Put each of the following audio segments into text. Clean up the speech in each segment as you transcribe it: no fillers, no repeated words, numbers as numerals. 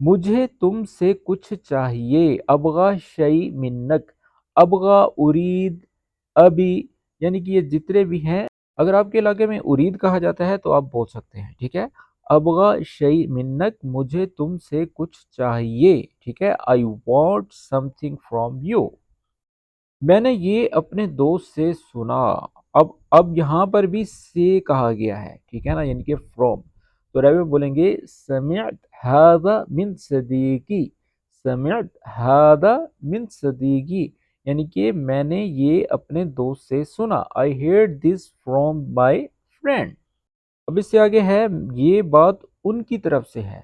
مجھے تم سے کچھ چاہیے، ابغا شیء منک، ابغا، ارید، ابی، یعنی کہ یہ جتنے بھی ہیں، اگر آپ کے علاقے میں ارید کہا جاتا ہے تو آپ بول سکتے ہیں، ٹھیک ہے۔ ابغا شیء منک، مجھے تم سے کچھ چاہیے، ٹھیک ہے۔ I want something from you، میں نے یہ اپنے دوست سے سنا۔ اب یہاں پر بھی سے کہا گیا ہے، ٹھیک ہے نا، یعنی کہ from، تو عربی میں بولیں گے سمعت هذا من صدیقی، سمعت هذا من صدیقی، یعنی کہ میں نے یہ اپنے دوست سے سنا۔ I heard this from my friend، اب اس سے آگے ہے یہ بات ان کی طرف سے ہے،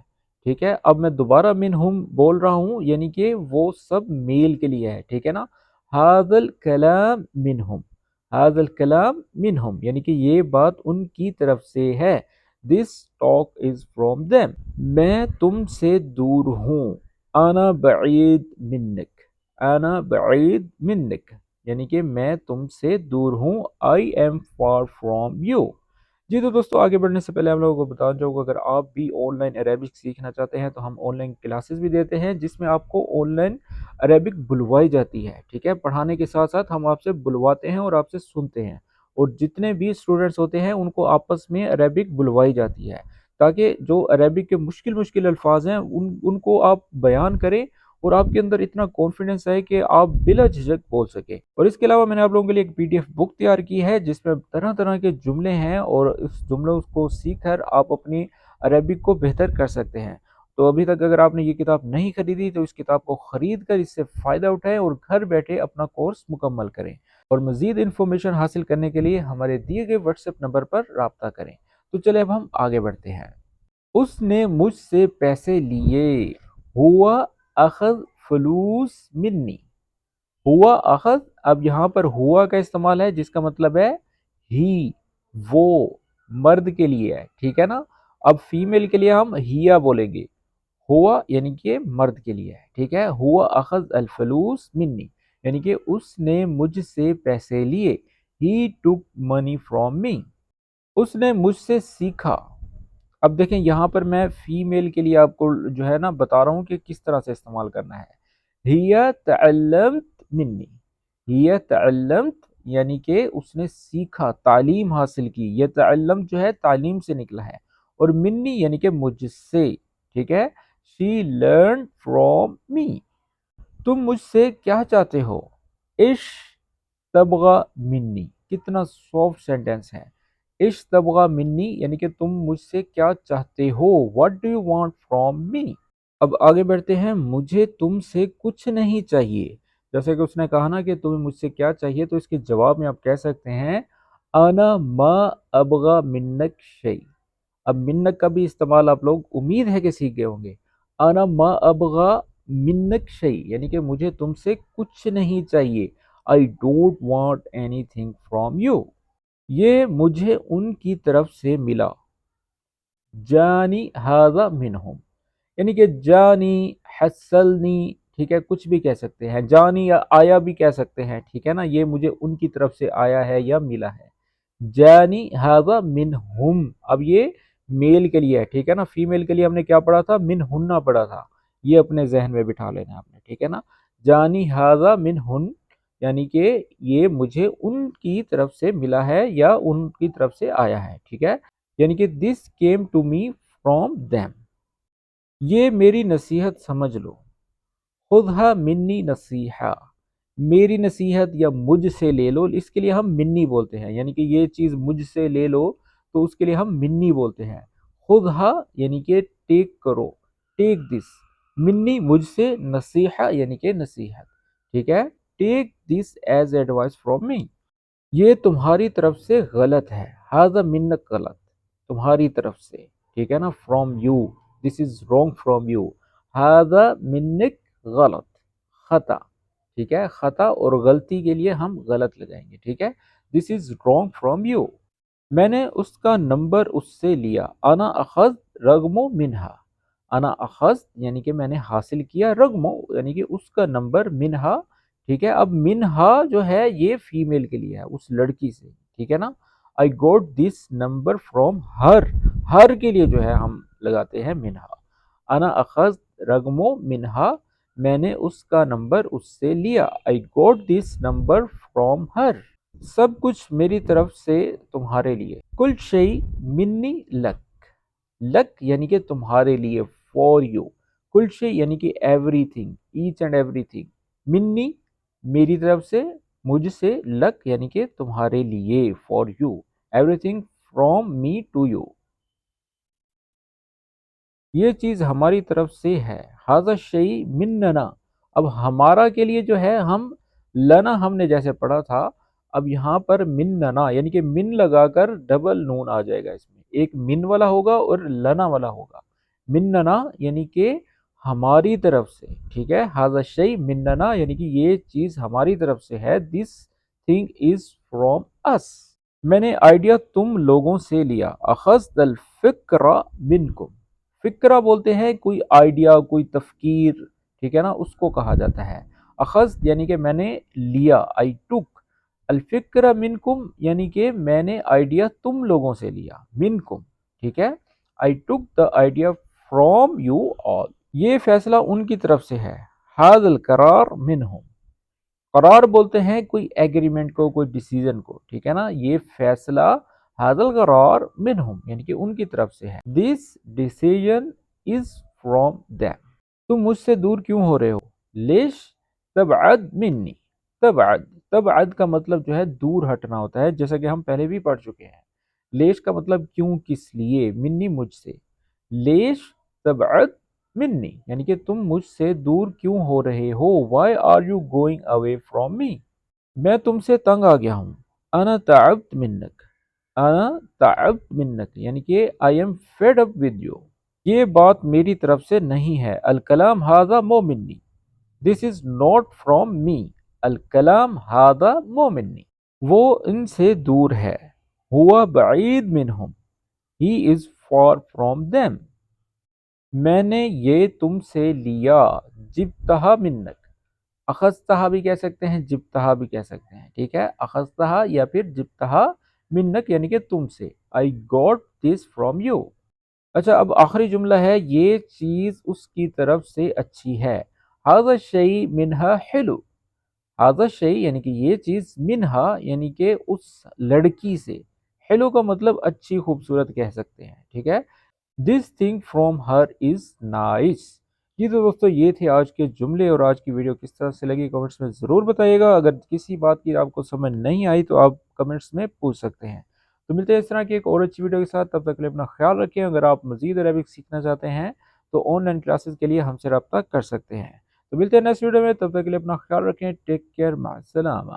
ٹھیک ہے۔ اب میں دوبارہ منہم بول رہا ہوں، یعنی کہ وہ سب میل کے لیے ہے، ٹھیک ہے نا۔ ھذا الکلام منہم، ھذا الکلام منہم، یعنی کہ یہ بات ان کی طرف سے ہے۔ This talk is from them، میں تم سے دور ہوں۔ انا بعید منک، انا بعید منک، یعنی کہ میں تم سے دور ہوں۔ I am far from you۔ جی تو دوستو، آگے بڑھنے سے پہلے ہم لوگوں کو بتانا چاہوں گا، اگر آپ بھی آن لائن عربک سیکھنا چاہتے ہیں تو ہم آن لائن کلاسز بھی دیتے ہیں، جس میں آپ کو آن لائن عربک بلوائی جاتی ہے، ٹھیک ہے۔ پڑھانے کے ساتھ ساتھ ہم آپ سے بلواتے ہیں اور آپ سے سنتے ہیں، اور جتنے بھی اسٹوڈنٹس ہوتے ہیں ان کو آپس میں عربک بلوائی جاتی ہے، تاکہ جو عربک کے مشکل الفاظ ہیں ان کو آپ بیان کریں اور آپ کے اندر اتنا کانفیڈنس ہے کہ آپ بلا جھجک بول سکیں۔ اور اس کے علاوہ میں نے آپ لوگوں کے لیے ایک PDF بک تیار کی ہے، جس میں طرح طرح کے جملے ہیں، اور اس جملوں کو سیکھ کر آپ اپنی عربک کو بہتر کر سکتے ہیں۔ تو ابھی تک اگر آپ نے یہ کتاب نہیں خریدی تو اس کتاب کو خرید کر اس سے فائدہ اٹھائیں اور گھر بیٹھے اپنا کورس مکمل کریں، اور مزید انفارمیشن حاصل کرنے کے لیے ہمارے دیے گئے واٹس ایپ نمبر پر رابطہ کریں۔ تو چلے اب ہم آگے بڑھتے ہیں۔ اس نے مجھ سے پیسے لیے، ہوا اخذ فلوس منی، ہوا اخذ، اب یہاں پر ہوا کا استعمال ہے جس کا مطلب ہے ہی، وہ، مرد کے لیے ہے، ٹھیک ہے نا۔ اب فیمیل کے لیے ہم ہیا بولیں گے، ہوا یعنی کہ مرد کے لیے ہے، ٹھیک ہے۔ ہوا اخذ الفلوس منی، یعنی کہ اس نے مجھ سے پیسے لیے۔ He took money from me، اس نے مجھ سے سیکھا۔ اب دیکھیں یہاں پر میں فیمیل کے لیے آپ کو جو ہے نا بتا رہا ہوں کہ کس طرح سے استعمال کرنا ہے۔ ہیا تعلمت منی، ہیا تعلمت، یعنی کہ اس نے سیکھا، تعلیم حاصل کی۔ یہ تعلم جو ہے تعلیم سے نکلا ہے، اور منی یعنی کہ مجھ سے، ٹھیک ہے۔ She learned from me، تم مجھ سے کیا چاہتے ہو؟ عش تبغى منی، کتنا سافٹ سینٹینس ہے۔ عش تبغى منی یعنی کہ تم مجھ سے کیا چاہتے ہو، what do you want from me۔ اب آگے بڑھتے ہیں۔ مجھے تم سے کچھ نہیں چاہیے، جیسے کہ اس نے کہا نا کہ تمہیں مجھ سے کیا چاہیے، تو اس کے جواب میں آپ کہہ سکتے ہیں انا ما ابغى منک شیء۔ اب منک کا بھی استعمال آپ لوگ امید ہے کہ سیکھ گئے ہوں گے۔ انا ما ابغى منک شیء، یعنی کہ مجھے تم سے کچھ نہیں چاہیے۔ I don't want anything from you، یہ مجھے ان کی طرف سے ملا۔ جانی ھذا منہم، یعنی کہ جانی، حصلنی، ٹھیک ہے، کچھ بھی کہہ سکتے ہیں، جانی یا آیا بھی کہہ سکتے ہیں، ٹھیک ہے نا۔ یہ مجھے ان کی طرف سے آیا ہے یا ملا ہے۔ جانی ھذا منہم، اب یہ میل کے لیے ہے، ٹھیک ہے نا۔ فیمیل کے لیے ہم نے کیا پڑھا تھا؟ منہن پڑھا تھا، یہ اپنے ذہن میں بٹھا لینا ہے آپ نے، ٹھیک ہے نا۔ جانی ھذا منہن، یعنی کہ یہ مجھے ان کی طرف سے ملا ہے یا ان کی طرف سے آیا ہے، ٹھیک ہے، یعنی کہ this came to me from them، یہ میری نصیحت سمجھ لو۔ خذھا منی نصیحہ، میری نصیحت یا مجھ سے لے لو، اس کے لیے ہم منی بولتے ہیں، یعنی کہ یہ چیز مجھ سے لے لو تو اس کے لیے ہم منی بولتے ہیں۔ خذھا یعنی کہ ٹیک کرو، ٹیک دس، منی مجھ سے، نصیحہ یعنی کہ نصیحت، ٹھیک ہے۔ ٹیک دس ایز ایڈوائس فرام می، یہ تمہاری طرف سے غلط ہے۔ ھذا منک، غلط، تمہاری طرف سے، ٹھیک ہے نا۔ From you, this is wrong from you. ھذا منک، غلط، خطا، ٹھیک ہے۔ خطا اور غلطی کے لیے ہم غلط لگائیں گے، ٹھیک ہے۔ دس از رانگ فرام یو، میں نے اس کا نمبر اس سے لیا۔ انا اخذت رقم منہا، انا اخذت یعنی کہ میں نے حاصل کیا، رقم یعنی کہ اس کا نمبر، منہا، ٹھیک ہے۔ اب منہا جو ہے یہ فیمیل کے لیے ہے، اس لڑکی سے، ٹھیک ہے نا۔ I got this number from her، ہر کے لیے جو ہے ہم لگاتے ہیں منہا۔ انا اخذت رقمو منہا، میں نے اس کا نمبر اس سے لیا. I got this number from her. سب کچھ میری طرف سے تمہارے لیے. کل شیء منی لک. لک یعنی کہ تمہارے لیے، فور یو. کل شیء یعنی کہ everything, each and everything. منی میری طرف سے، مجھ سے، لک یعنی کہ تمہارے لیے، for you. Everything from me to you. یہ چیز ہماری طرف سے ہے. ھذا الشیء مننا. اب ہمارا کے لیے جو ہے، ہم لنا ہم نے جیسے پڑھا تھا، اب یہاں پر مننا یعنی کہ من لگا کر ڈبل نون آ جائے گا اس میں. ایک من والا ہوگا اور لنا والا ہوگا. مننا یعنی کہ ہماری طرف سے، ٹھیک ہے. ھذا الشیء مننا یعنی کہ یہ چیز ہماری طرف سے ہے. دس تھنگ از فرام اس. میں نے آئیڈیا تم لوگوں سے لیا. اخذت الفکر منکم. فکرہ بولتے ہیں کوئی آئیڈیا، کوئی تفکیر، ٹھیک ہے نا، اس کو کہا جاتا ہے. اخذ یعنی کہ میں نے لیا، I took. الفکر منکم یعنی کہ میں نے آئیڈیا تم لوگوں سے لیا، منکم، ٹھیک ہے. I took the idea from you all. یہ فیصلہ ان کی طرف سے ہے. ھذا القرار منہم. قرار بولتے ہیں کوئی ایگریمنٹ کو، کوئی ڈیسیژن کو، ٹھیک ہے نا. یہ فیصلہ ھذا القرار منہم یعنی کہ ان کی طرف سے ہے. دس ڈیسیژن از فرام them. تم مجھ سے دور کیوں ہو رہے ہو؟ لیش تبعد منی. تبعد کا مطلب جو ہے دور ہٹنا ہوتا ہے، جیسا کہ ہم پہلے بھی پڑھ چکے ہیں. لیش کا مطلب کیوں، کس لیے. منی مجھ سے. لیش تبعد منی یعنی کہ تم مجھ سے دور کیوں ہو رہے ہو. Why are you going away from me. میں تم سے تنگ آ گیا ہوں. انا تعبت منک. انا تعبت منک یعنی کہ I am fed up with you. یہ بات میری طرف سے نہیں ہے. الکلام ھذا مو منی. This is not from me. Kalam ھذا مو منی. وہ ان سے دور ہے. ہوا بعید منہم. He is far from them. میں نے یہ تم سے لیا. جبتہا منک. اخذتہا بھی کہہ سکتے ہیں، جبتہا بھی کہہ سکتے ہیں، ٹھیک ہے. اخذتہا یا پھر جبتہا منک یعنی کہ تم سے. I got this from you. اچھا، اب آخری جملہ ہے، یہ چیز اس کی طرف سے اچھی ہے. ھذا الشیء منہا حلو. ھذا الشیء یعنی کہ یہ چیز، منہا یعنی کہ اس لڑکی سے. حلو کا مطلب اچھی، خوبصورت کہہ سکتے ہیں، ٹھیک ہے. This thing from her is nice. جی تو دوستو، یہ تھے آج کے جملے، اور آج کی ویڈیو کس طرح سے لگی کمنٹس میں ضرور بتائیے گا. اگر کسی بات کی آپ کو سمجھ نہیں آئی تو آپ کمنٹس میں پوچھ سکتے ہیں. تو ملتے ہیں اس طرح کی ایک اور اچھی ویڈیو کے ساتھ. تب تک کے لیے اپنا خیال رکھیں. اگر آپ مزید عربک سیکھنا چاہتے ہیں تو آن لائن کلاسز کے لیے ہم سے رابطہ کر سکتے ہیں. تو ملتے ہیں نیکسٹ ویڈیو میں. تب تک کے لیے اپنا خیال رکھیں. Take care. مع السلامہ.